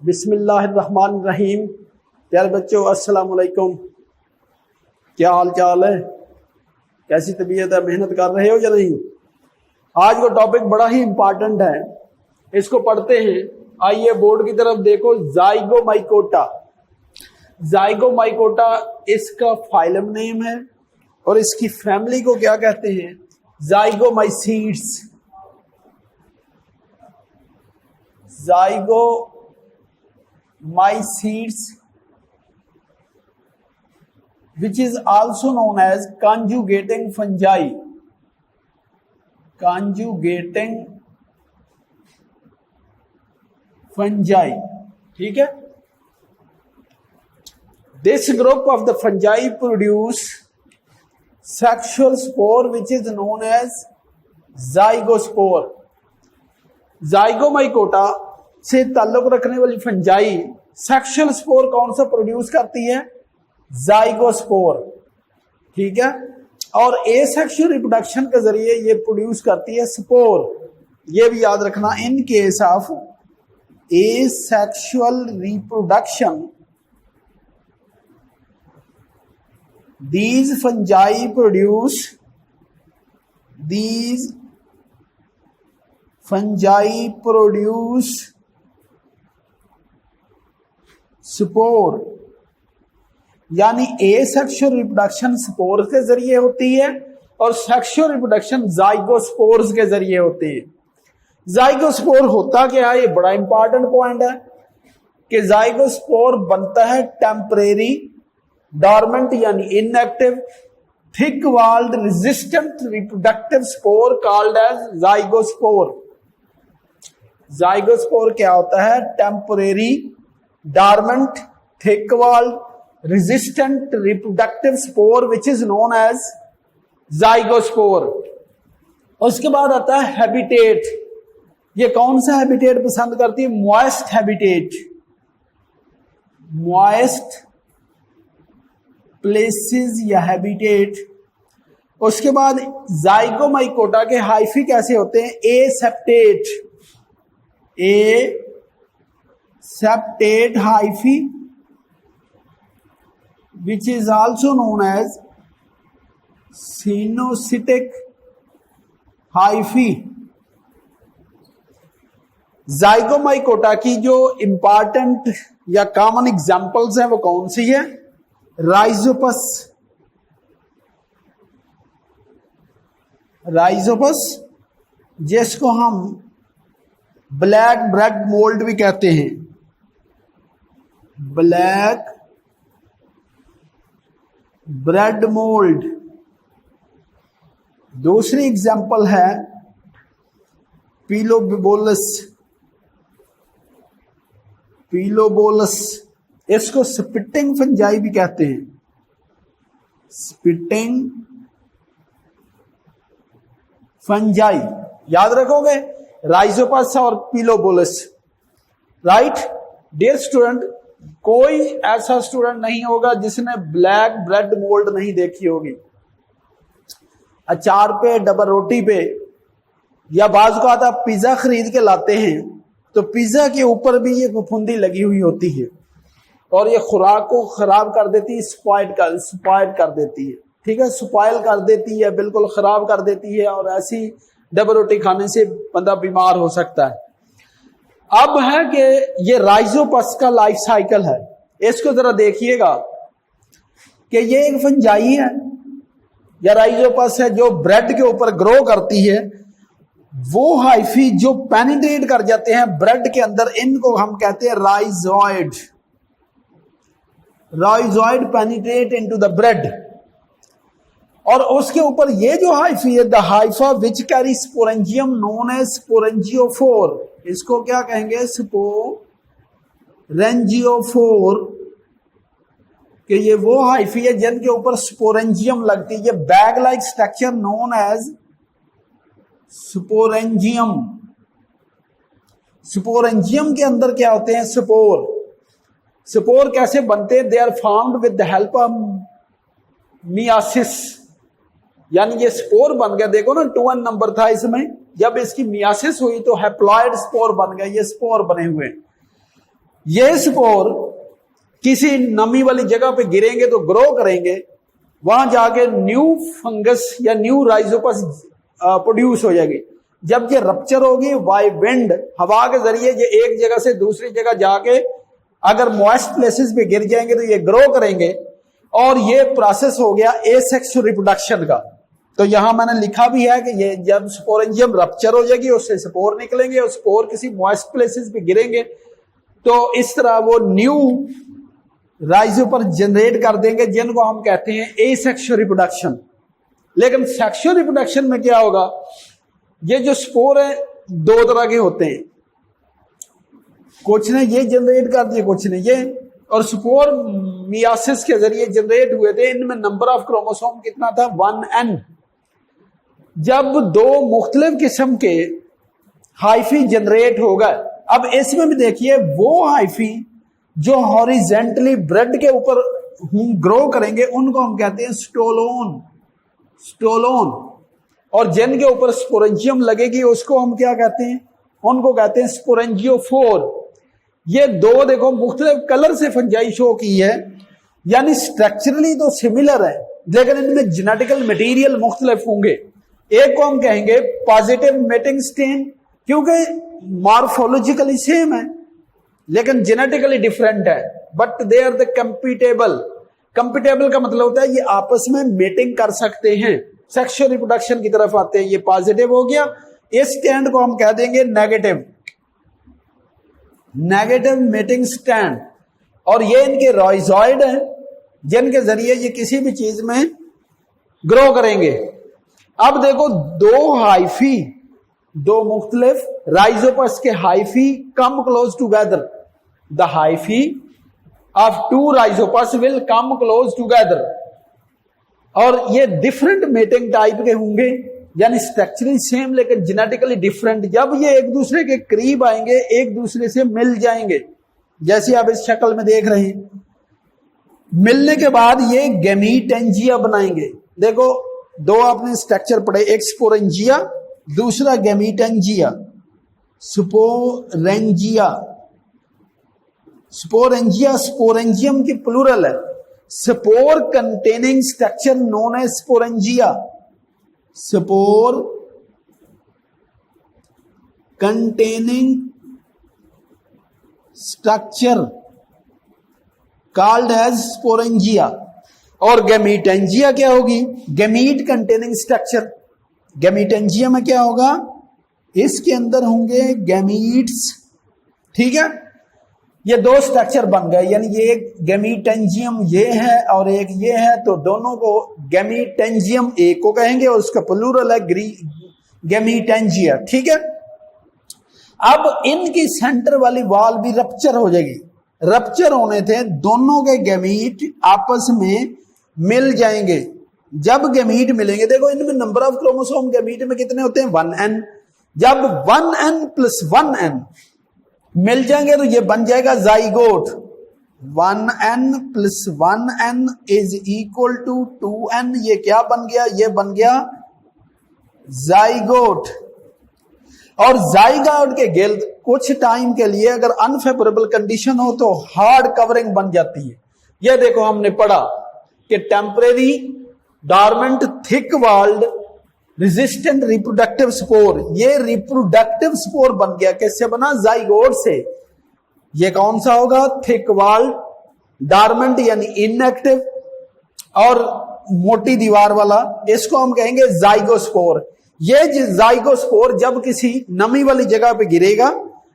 बिस्मिल्लाहिर्रहमानिर्रहीम। प्यारे बच्चों, अस्सलाम वालेकुम। क्या हाल चाल है, कैसी तबीयत है, मेहनत कर रहे हो या नहीं? आज का टॉपिक बड़ा ही इंपॉर्टेंट है, इसको पढ़ते हैं। आइए बोर्ड की तरफ देखो। जाइगोमाइकोटा, जाइगोमाइकोटा इसका फाइलम नेम है और इसकी फैमिली को क्या कहते हैं? जाइगोमाइसीड्स। Zygomycetes, which is also known as conjugating fungi. Conjugating fungi, ठीक है। This group of the fungi produce sexual spore, which is known as zygospore. Zygomycota से ताल्लुक रखने वाली फंजाई सेक्सुअल स्पोर कौन सा प्रोड्यूस करती है? जाइगोस्पोर, ठीक है। और एसेक्सुअल रिप्रोडक्शन के जरिए ये प्रोड्यूस करती है स्पोर। ये भी याद रखना, in case of asexual reproduction these fungi produce spore, यानी एसेक्सुअल रिप्रोडक्शन स्पोर के जरिए होती है और सेक्सुअल रिप्रोडक्शन जाइगोस्पोर्स के जरिए होती है। जाइगोस्पोर होता क्या है? ये बड़ा इंपॉर्टेंट पॉइंट है कि जाइगोस्पोर बनता है टेम्परेरी, डॉर्मेंट यानी inactive, thick walled resistant reproductive spore called as zygospore. Zygospore क्या होता है? Temporary, dormant, thick walled resistant reproductive spore which is known as zygospore. उसके बाद आता है हैबिटेट। ये कौन सा हैबिटेट पसंद करती है? मॉइस्ट हैबिटेट, मॉइस्ट प्लेसेस या हैबिटेट। उसके बाद जाइगोमाइकोटा के हाइफी कैसे होते हैं? Aseptate, septate hyphae which is also known as coenocytic hyphae. Zygomycota की जो इंपॉर्टेंट या कॉमन एग्जांपल्स हैं वो कौन सी है? राइजोपस, राइजोपस जिसको हम ब्लैक ब्रेड मोल्ड भी कहते हैं, ब्लैक ब्रेड मोल्ड। दूसरी एग्जांपल है पीलोबोलस, पीलोबोलस इसको स्पिटिंग फंजाई भी कहते हैं, स्पिटिंग फंजाई। याद रखोगे राइजोपस और पीलोबोलस, राइट। डियर स्टूडेंट, कोई ऐसा स्टूडेंट नहीं होगा जिसने ब्लैक ब्रेड मोल्ड नहीं देखी होगी। अचार पे, डबल रोटी पे, या बाज को आता पिज्जा खरीद के लाते हैं तो पिज्जा के ऊपर भी ये फफूंदी लगी हुई होती है और ये खुराक को खराब कर देती है, स्पॉइल कर देती है, ठीक है, स्पॉइल कर देती है, बिल्कुल खराब कर देती है। और ऐसी डबल रोटी खाने से बंदा बीमार हो सकता है। अब है कि ये राइजोपस का लाइफ साइकिल है, इसको जरा देखिएगा कि ये एक फंजाई है या राइजोपस है जो ब्रेड के ऊपर ग्रो करती है। वो हाइफी जो पेनिट्रेट कर जाते हैं ब्रेड के अंदर, इनको हम कहते हैं rhizoid. Rhizoid penetrate into the bread. और उसके ऊपर ये जो हाइफी है, the hypha which carry sporangium known as sporangiophore. इसको क्या कहेंगे? स्पोरेंजियोफोर। कि ये वो हाइफी है जिनके ऊपर स्पोरेंजियम लगती है। ये bag like structure known as sporangium. Sporangium के अंदर क्या होते हैं? स्पोर। स्पोर कैसे बनते हैं? They are formed with the help of meiosis, यानी ये स्पोर बन गया। देखो ना 2n नंबर था इसमें, जब इसकी मियासिस हुई तो हैप्लॉइड स्पोर बन गए, ये स्पोर बने हुए। ये स्पोर किसी नमी वाली जगह पे गिरेंगे तो ग्रो करेंगे, वहां जाके न्यू फंगस या न्यू राइजोपस प्रोड्यूस हो जाएगी। जब ये रप्चर होगी बाय विंड, हवा के जरिए ये एक जगह से दूसरी जगह जाके अगर मॉइस्ट प्लेसेस पे गिर जाएंगे तो ये ग्रो करेंगे, और ये प्रोसेस हो गया एसेक्सुअल रिप्रोडक्शन का। तो यहां मैंने लिखा भी है कि ये जब स्पोरेंजियम रप्चर हो जाएगी उससे स्पोर निकलेंगे और स्पोर किसी मॉइस्ट प्लेसेस पे गिरेंगे तो इस तरह वो न्यू राइजोपर जनरेट कर देंगे, जिनको हम कहते हैं एसेक्सुअल रिप्रोडक्शन। लेकिन सेक्सुअल रिप्रोडक्शन में क्या होगा, ये जो स्पोर है दो तरह के होते हैं, कुछ ने ये जनरेट कर दिए, कुछ ने ये। और स्पोर मियासिस के जरिए जनरेट हुए थे। इनमें नंबर ऑफ क्रोमोसोम कितना था, 1n। जब दो मुख्तलिफ किस्म के हाइफी जनरेट हो गए, अब इसमें भी देखिए वो हाइफी जो हॉरिजेंटली ब्रेड के ऊपर ग्रो करेंगे उनको हम कहते हैं स्टोलोन, स्टोलोन। और जिनके ऊपर स्पोरेंजियम लगेगी उसको हम क्या कहते हैं, उनको कहते हैं स्पोरेंजियोफोर। ये दो देखो मुख्तलिफ कलर से फंजाई शो की है, यानी स्ट्रक्चरली तो सिमिलर है लेकिन इनमें जेनेटिकल मटेरियल मुख्तलिफ होंगे। एक को हम कहेंगे पॉजिटिव मेटिंग स्टेन, क्योंकि मॉर्फोलॉजिकली सेम है लेकिन जेनेटिकली डिफरेंट है, but they are the compatible. Compatible का मतलब होता है ये आपस में मेटिंग कर सकते हैं, सेक्सुअल रिप्रोडक्शन की तरफ आते हैं। ये पॉजिटिव हो गया। इस स्टैंड को हम कह देंगे नेगेटिव, नेगेटिव मेटिंग स्टैंड। और ये इनके रॉइजॉइड हैं जिनके जरिए ये किसी भी चीज में ग्रो करेंगे। अब देखो दो हाइफी, दो मुख्तलिफ राइजोपस के hyphae come close together, the hyphae of two Rhizopus will come close together. और ये डिफरेंट मेटिंग टाइप के होंगे, यानी स्ट्रक्चरली सेम लेकिन जेनेटिकली डिफरेंट। जब ये एक दूसरे के करीब आएंगे एक दूसरे से मिल जाएंगे, जैसे आप इस शक्ल में देख रहे हैं। मिलने के बाद ये गैमीटेंजिया बनाएंगे। देखो दो आपने स्ट्रक्चर पढ़े, एक स्पोरेंजिया दूसरा गैमीटेंजिया। स्पोरेंजिया, स्पोरेंजिया स्पोरेंजियम की प्लूरल है। Spore containing structure known as sporangia, spore containing structure called as sporangia. और गैमीटेंजिया क्या होगी, गैमीट कंटेनिंग स्ट्रक्चर। गैमीटेंजिया में क्या होगा, इसके अंदर होंगे गैमीट्स, ठीक है। ये दो स्ट्रक्चर बन गए, यानी ये एक गैमीटेंजियम ये है और एक ये है, तो दोनों को गैमीटेंजियम एक को कहेंगे और उसका प्लूरल है गैमीटेंजिया, ठीक है। अब इनकी सेंटर वाली वॉल भी रप्चर हो जाएगी। रप्चर होने थे दोनों के गैमीट आपस में मिल जाएंगे। जब गैमीट मिलेंगे, देखो इनमें नंबर ऑफ क्रोमोसोम गैमीट में कितने होते हैं, 1n। जब 1n + 1n मिल जाएंगे तो ये बन जाएगा जाइगोट। 1n + 1n = 2n। ये क्या बन गया, ये बन गया जाइगोट। और जाइगोट के गिल्ड कुछ टाइम के लिए अगर अनफेवरेबल कंडीशन हो तो हार्ड कवरिंग बन जाती है। ये देखो हमने पढ़ा कि temporary dormant thick walled resistant reproductive spore, ये रिप्रोडक्टिव स्पोर बन गया। कैसे बना, जाइगोट से। ये कौन सा होगा, थिक वॉल्ड डॉर्मेंट यानी इनएक्टिव और मोटी दीवार वाला, इसको हम कहेंगे जाइगोस्पोर। ये जाइगोस्पोर जब किसी नमी वाली जगह पे गिरेगा,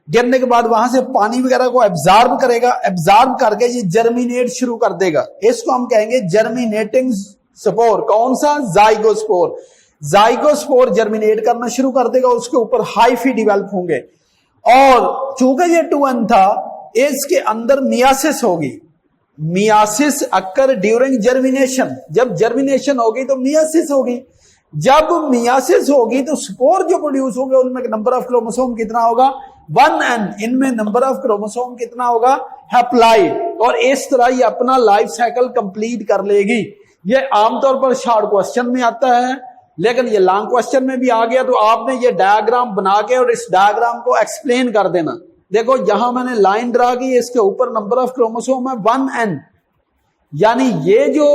गिरने के बाद वहां से पानी वगैरह को एब्जॉर्ब करेगा, एब्जॉर्ब करके ये जर्मिनेट शुरू कर देगा। इसको हम कहेंगे जर्मिनेटिंग स्पोर। कौन सा, जाइगोस्पोर। जाइगोस्पोर जर्मिनेट करना शुरू कर देगा, उसके ऊपर हाइफी डेवलप होंगे। और चूंकि ये 2n था, इसके अंदर मियासिस होगी। Myiasis occur during germination. जब जर्मिनेशन होगी तो मियासिस होगी। जब मियासिस होगी तो स्पोर जो प्रोड्यूस होंगे उनमें नंबर ऑफ क्रोमोसोम कितना होगा, 1n। इनमें नंबर ऑफ क्रोमोसोम कितना होगा, हैप्लॉइड। और इस तरह ये अपना लाइफ साइकिल कंप्लीट कर लेगी। ये आमतौर पर शॉर्ट क्वेश्चन में आता है, लेकिन ये लॉन्ग क्वेश्चन में भी आ गया तो आपने ये डायग्राम बना के और इस डायग्राम को एक्सप्लेन कर देना। देखो यहां मैंने लाइन ड्रा की, इसके ऊपर नंबर ऑफ क्रोमोसोम है 1n, यानी ये जो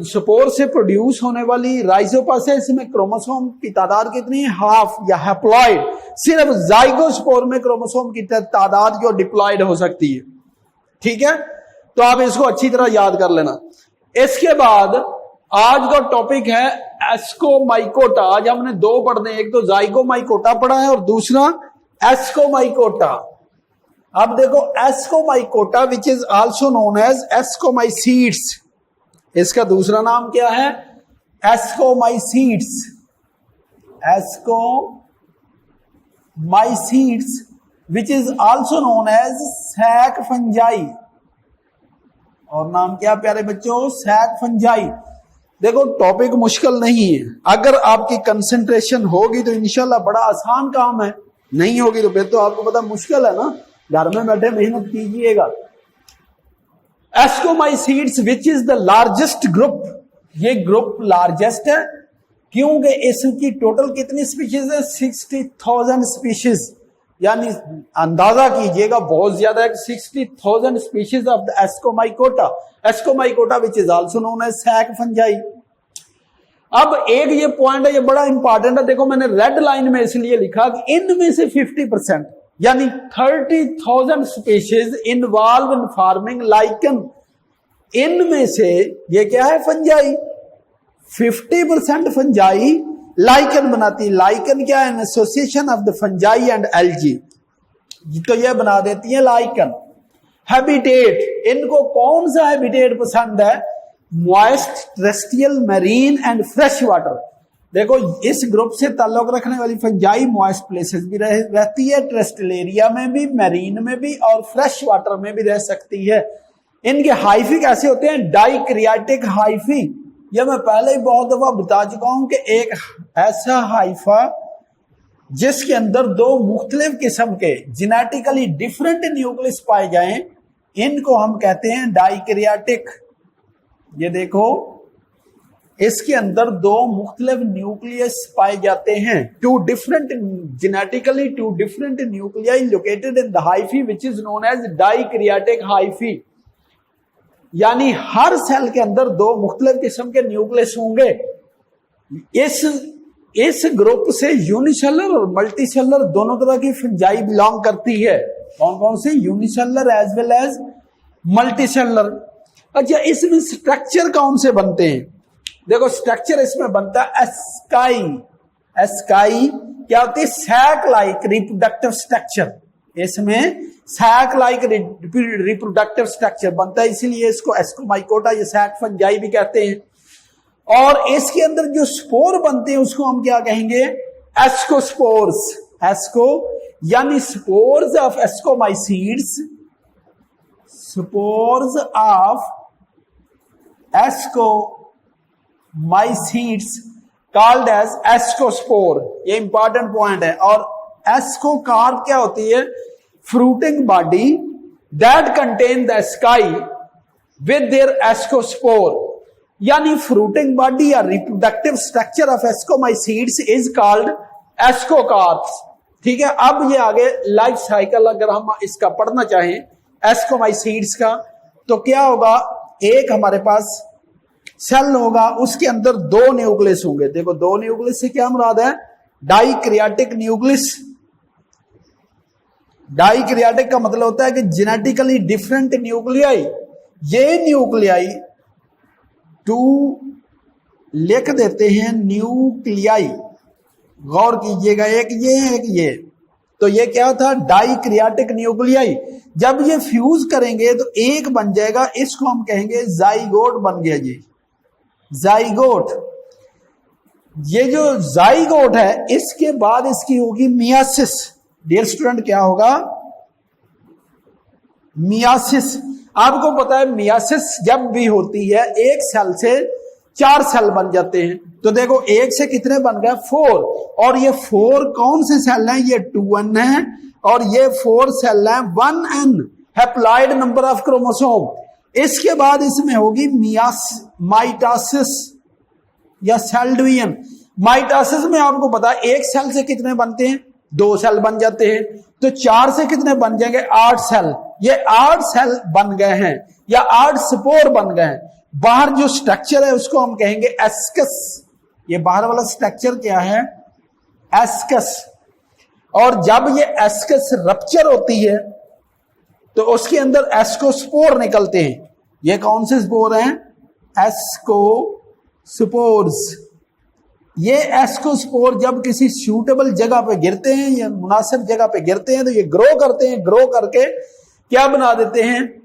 स्पोर से प्रोड्यूस होने वाली राइजोपस है, इसमें क्रोमोसोम की तादाद कितनी है? हाफ या हैप्लॉइड। सिर्फ जाइगोस्पोर में क्रोमोसोम की तादाद जो डिप्लॉइड हो सकती है। ठीक है, तो आप इसको अच्छी तरह याद कर लेना। इसके बाद आज का टॉपिक है एस्कोमाइकोटा। आज हमने दो पढ़ने, एक तो जाइगोमाइकोटा पढ़ा है और दूसरा एस्कोमाइकोटा। अब देखो Ascomycota which is also known as ascomycetes, इसका दूसरा नाम क्या है? Ascomycetes. Ascomycetes which is also known as sac fungi. और नाम क्या प्यारे बच्चों? Sac fungi. देखो टॉपिक मुश्किल नहीं है, अगर आपकी कंसंट्रेशन होगी तो इंशाल्लाह बड़ा आसान काम है, नहीं होगी तो फिर तो आपको पता मुश्किल है ना। घर में बैठे मेहनत कीजिएगा। Ascomycetes which is the largest group, ये ग्रुप लार्जेस्ट है क्योंकि इसकी टोटल कितनी स्पीशीज है? 60,000 स्पीशीज, यानी अंदाजा कीजिएगा बहुत ज्यादा है। 60,000 species of the Ascomycota, Ascomycota which is also known as sac fungi. अब एक ये पॉइंट है, ये बड़ा इंपॉर्टेंट है। देखो मैंने रेड लाइन में इसलिए लिखा कि इनमें से 50% यानी 30,000 species involve in forming lichen, इनमें से ये क्या है? फंजाई। 50% फंजाई लाइकन बनाती है। लाइकन क्या है? Association of the fungi and algae, तो ये बना देती है लाइकन। हैबिटेट, इनको कौन सा हैबिटेट पसंद है? Moist, terrestrial, marine and fresh water. देखो इस ग्रुप से ताल्लुक रखने वाली फंजाई मॉइस्ट प्लेसेस भी रहती है, टेरेस्ट्रियल एरिया में भी, मैरीन में भी और फ्रेश वाटर में भी रह सकती है। इनके हाइफी कैसे होते हैं? डाइक्रियाटिक हाइफी। यह मैं पहले ही बहुत दफा बता चुका हूं कि एक ऐसा हाइफा जिसके अंदर दो मुख्तलिफ किस्म के जेनेटिकली डिफरेंट न्यूक्लियस पाए जाएं, इनको हम कहते हैं डाइक्रियाटिक। ये देखो इसके अंदर दो मुख्तलिफ न्यूक्लियस पाए जाते हैं, two different genetically two different nuclei located in the hyphae which is known as dikaryotic hyphae. यानी हर सेल के अंदर दो मुख्तलिफ किस्म के न्यूक्लियस होंगे। इस ग्रुप से यूनिसेलर और मल्टीसेलर दोनों तरह की फंजाई बिलोंग करती है। कौन कौन से? Unicellular as well as multicellular. अच्छा, इसमें स्ट्रक्चर कौन से बनते हैं? देखो स्ट्रक्चर इसमें बनता है एस्काई। एस्काई क्या होती है? Sac like reproductive structure. इसमें सैक लाइक रिप्रोडक्टिव स्ट्रक्चर बनता है, इसीलिए इसको एस्कोमाइकोटा या सैक फंजाई भी कहते हैं। और इसके अंदर जो स्पोर बनते हैं उसको हम क्या कहेंगे? एस्कोस्पोर्स। एस्को यानी spores of ascomycetes, spores of ascomycetes called as ascospore. ये इंपॉर्टेंट पॉइंट है। और एस्कोकार्प क्या होती है? Fruiting body that contain the asci with their ascospore. यानी फ्रूटिंग बॉडी या reproductive structure of ascomycetes is called ascocarps. ठीक है, अब ये आगे लाइफ साइकिल अगर हम इसका पढ़ना चाहें एस्कोमाइसीड्स का, तो क्या होगा? एक हमारे पास सेल होगा, उसके अंदर दो न्यूक्लियस होंगे। देखो दो न्यूक्लियस से क्या मुराद है? डाइक्रियाटिक न्यूक्लियस। डाइक्रियाटिक का मतलब होता है कि जेनेटिकली डिफरेंट न्यूक्लियाई। ये न्यूक्लियाई टू लिख देते हैं न्यूक्लियाई, गौर कीजिएगा, एक ये है एक ये, तो ये क्या था? डाइक्रियाटिक न्यूक्लियाई। जब ये फ्यूज करेंगे तो एक बन जाएगा, इसको हम कहेंगे जाइगोट बन गया जी, जाइगोट। ये जो जाइगोट है इसके बाद इसकी होगी मियासिस। डियर स्टूडेंट क्या होगा? मियासिस। आपको पता है मियासिस जब भी होती है एक सेल से 4 सेल बन जाते हैं। तो देखो एक से कितने बन गए? 4। और ये 4 कौन से सेल हैं? ये 2n है और ये 4 सेल हैं 1n, haploid number of chromosome. इसके बाद इसमें होगी माइटोसिस या सेल डिवीजन। माइटोसिस में आपको पता है एक सेल से कितने बनते हैं? 2 सेल बन जाते हैं। तो 4 से कितने बन जाएंगे? 8 सेल। ये 8 सेल बन गए हैं या 8 स्पोर बन गए हैं। बाहर जो स्ट्रक्चर है उसको हम कहेंगे एस्कस। ये बाहर वाला स्ट्रक्चर क्या है? एस्कस। और जब ये एस्कस रप्चर होती है तो उसके अंदर एस्कोस्पोर निकलते हैं। ये कौन से स्पोर हैं? एस्कोस्पोर्स। ये एस्कोस्पोर जब किसी सूटेबल जगह पे गिरते हैं या मुनासिब जगह पे गिरते हैं तो ये ग्रो करते हैं। ग्रो करके क्या बना देते हैं?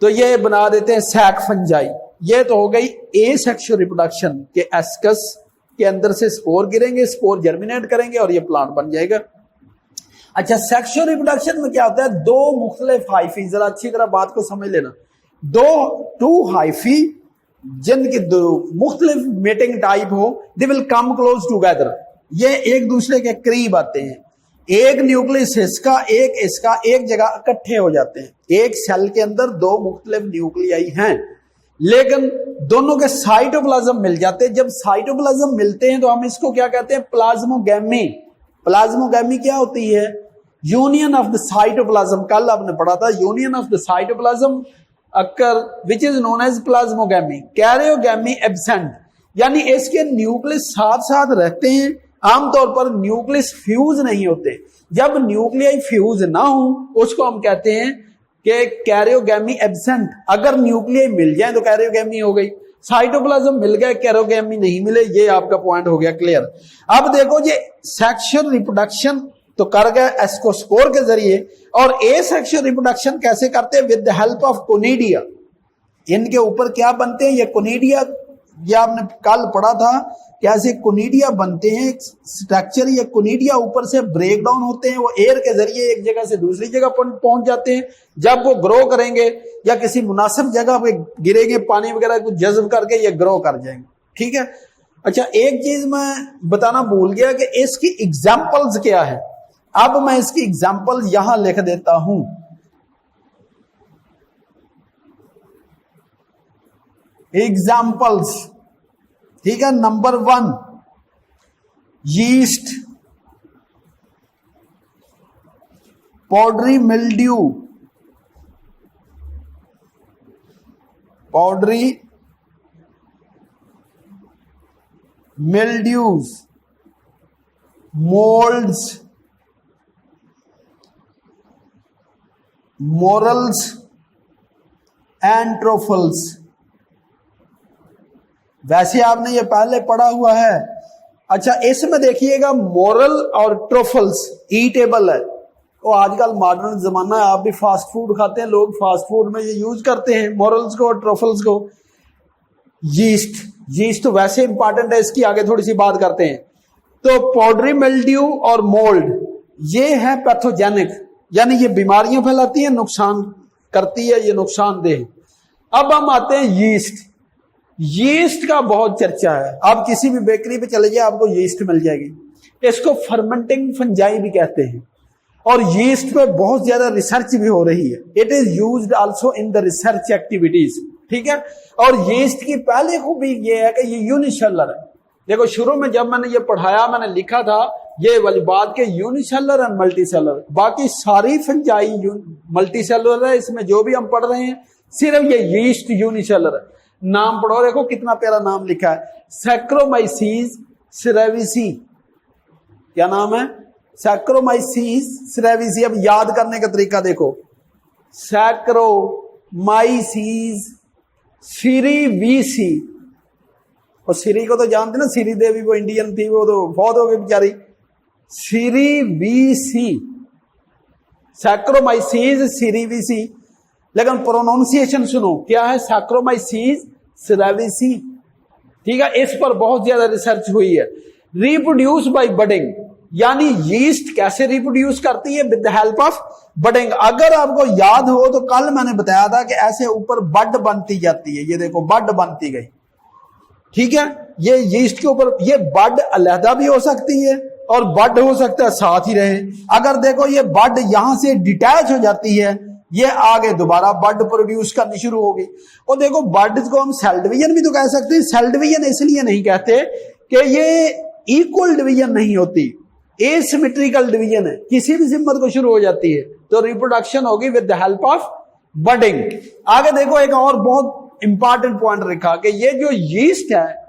तो ये बना देते हैं सैक फंजाई। ये तो हो गई ए सेक्सुअल रिप्रोडक्शन के एस्कस के अंदर से स्पोर गिरेंगे, स्पोर जर्मिनेट करेंगे और ये प्लांट बन जाएगा। अच्छा, सेक्सुअल रिप्रोडक्शन में क्या होता है? 2 मुख्तलिफ हाइफी, जरा अच्छी तरह बात को समझ लेना। 2 हाइफी जिनकी 2 मुख्तलिफ मेटिंग टाइप हो, they will come close together. ये एक दूसरे के करीब आते हैं। एक न्यूक्लियस इसका, एक इसका, एक जगह इकट्ठे हो जाते हैं। एक सेल के अंदर 2 मुख्तलिफ न्यूक्लियाई हैं, लेकिन दोनों के साइटोप्लाज्म मिल जाते हैं। जब साइटोप्लाज्म मिलते हैं तो हम इसको क्या कहते हैं? प्लाज्मोगैमी। प्लाज्मोगैमी क्या होती है? Union of the cytoplasm. कल आपने पढ़ा था union of the cytoplasm occur which is known as plasmogamy. Karyogamy absent, यानी इसके न्यूक्लियस साथ साथ रहते हैं। आमतौर पर न्यूक्लियस फ्यूज नहीं होते। जब न्यूक्लियाई फ्यूज ना हो उसको हम कहते हैं कि कैरियोगैमी एब्सेंट। अगर न्यूक्लियाई मिल जाए तो कैरियोगैमी हो गई। साइटोप्लाज्म मिल गया, कैरियोगैमी नहीं मिले, ये आपका पॉइंट हो गया क्लियर। अब देखो, ये सेक्सुअल रिप्रोडक्शन तो कर गए एस्कोस्पोर के जरिए, और ए सेक्सुअल रिप्रोडक्शन कैसे करते हैं? With the help of conidia. इनके ऊपर क्या बनते हैं? ये कोनिडिया, ये आपने कल पढ़ा था कैसे कोनिडिया बनते हैं। स्ट्रक्चर ये कोनिडिया ऊपर से ब्रेक डाउन होते हैं, वो एयर के जरिए एक जगह से दूसरी जगह पहुंच जाते हैं। जब वो ग्रो करेंगे या किसी मुनासिब जगह पे गिरेंगे, पानी वगैरह को जज्ब करके ये ग्रो कर जाएंगे। ठीक है। अच्छा, एक चीज मैं बताना भूल गया कि इसकी एग्जाम्पल्स क्या है। अब मैं इसकी एग्जाम्पल यहां लिख देता हूं। एग्जाम्पल्स, ठीक है। Number 1, yeast, powdery mildew, powdery mildews, moulds, morels and truffles. वैसे आपने ये पहले पढ़ा हुआ है। अच्छा, इसमें देखिएगा मोरल और ट्रोफल्स ईटेबल है। तो आजकल मॉडर्न जमाना है, आप भी फास्ट फूड खाते हैं, लोग फास्ट फूड में ये यूज करते हैं मोरल्स को और ट्रोफल्स को। यीस्ट, यीस्ट तो वैसे इंपॉर्टेंट है, इसकी आगे थोड़ी सी बात करते हैं। तो पाउडरी मिल्ड्यू और मोल्ड ये है पैथोजेनिक, यानी ये बीमारियां फैलाती है, नुकसान करती है, ये नुकसानदेह। अब हम आते हैं यीस्ट। यीस्ट का बहुत चर्चा है। आप किसी भी बेकरी पे चले जाए आपको यीस्ट मिल जाएगी। इसको फर्मेंटिंग फंजाई भी कहते हैं, और यीस्ट पे बहुत ज्यादा रिसर्च भी हो रही है। It is used also in the research activities. ठीक है। और यीस्ट की पहली खूबी ये है कि ये यूनिसेलुलर है। देखो, शुरू में जब मैंने ये पढ़ाया, मैंने लिखा था ये वाली बात के यूनिसेलुलर एंड मल्टीसेलुलर। बाकी सारी फंजाई मल्टीसेलुलर है। इसमें जो भी हम पढ़ रहे हैं सिर्फ ये यीस्ट यूनिसेलुलर है। नाम पढ़ो, देखो कितना प्यारा नाम लिखा है, सैक्रोमाइसीस सेरेविसी। क्या नाम है? Saccharomyces cerevisiae. अब याद करने का तरीका देखो, सैक्रोमाइसीस सिरिविसी। और सिरी को तो जानते ना, सिरी देवी वो इंडियन थी, वो तो बहुत हो गई बेचारी। सिरिविसी, सैक्रोमाइसीस सिरिविसी। लेकिन प्रोनाउंसिएशन सुनो, क्या है? Saccharomyces cerevisiae. ठीक है। इस पर बहुत ज्यादा रिसर्च हुई है। रिप्रोड्यूस बाय बडिंग, यानी यीस्ट कैसे रिप्रोड्यूस करती है? With the help of budding. अगर आपको याद हो तो कल मैंने बताया था कि ऐसे ऊपर बड बनती जाती है। ये देखो, बड बनती गई। ठीक है। ये यीस्ट के ऊपर ये बड अलहदा भी हो सकती है और बड हो सकता है साथ ही रहे। अगर देखो ये बड यहां से डिटैच हो जाती है, ये आगे दोबारा बड प्रोड्यूस करनी शुरू होगी। और देखो, बड को हम सेल डिवीजन भी तो कह सकते हैं। सेल डिवीजन इसलिए नहीं कहते कि ये इक्वल डिवीजन नहीं होती। एसिमेट्रिकल डिवीजन है, किसी भी जिम्मत को शुरू हो जाती है, तो रिप्रोडक्शन होगी with the help of budding. आगे देखो एक और बहुत इंपॉर्टेंट पॉइंट लिखा कि ये जो यीस्ट है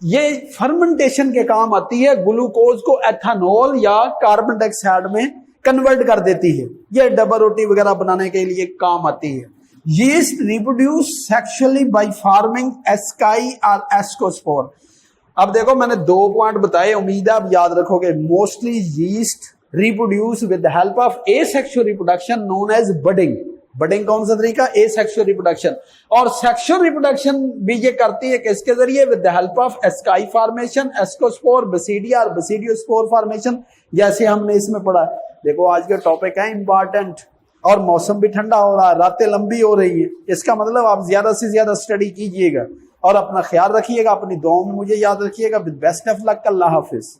ये फर्मेंटेशन के काम आती है, ग्लूकोज को एथेनॉल या कार्बन डाइऑक्साइड में कन्वर्ट कर देती है, ये डबल रोटी वगैरह बनाने के लिए काम आती है। Yeast reproduce sexually by forming ASCII और एस्कोस्पोर। अब देखो मैंने 2 पॉइंट बताए, उम्मीद है आप याद रखोगे। Mostly yeast reproduce with the help of asexual reproduction known as budding. Budding कौन सा तरीका? Asexual reproduction. और सेक्सुअल रिप्रोडक्शन भी ये करती है किसके जरिए? With the help of asci formation, ascospore, basidia और बसीडियोस्पोर फॉर्मेशन, जैसे हमने इसमें पढ़ा। देखो आज के टॉपिक है इंपॉर्टेंट, और मौसम भी ठंडा हो रहा है, रातें लंबी हो रही है, इसका मतलब आप ज्यादा से ज्यादा स्टडी कीजिएगा और अपना ख्याल रखिएगा, अपनी दुआओं में मुझे याद रखिएगा। With best of luck, Allah Hafiz.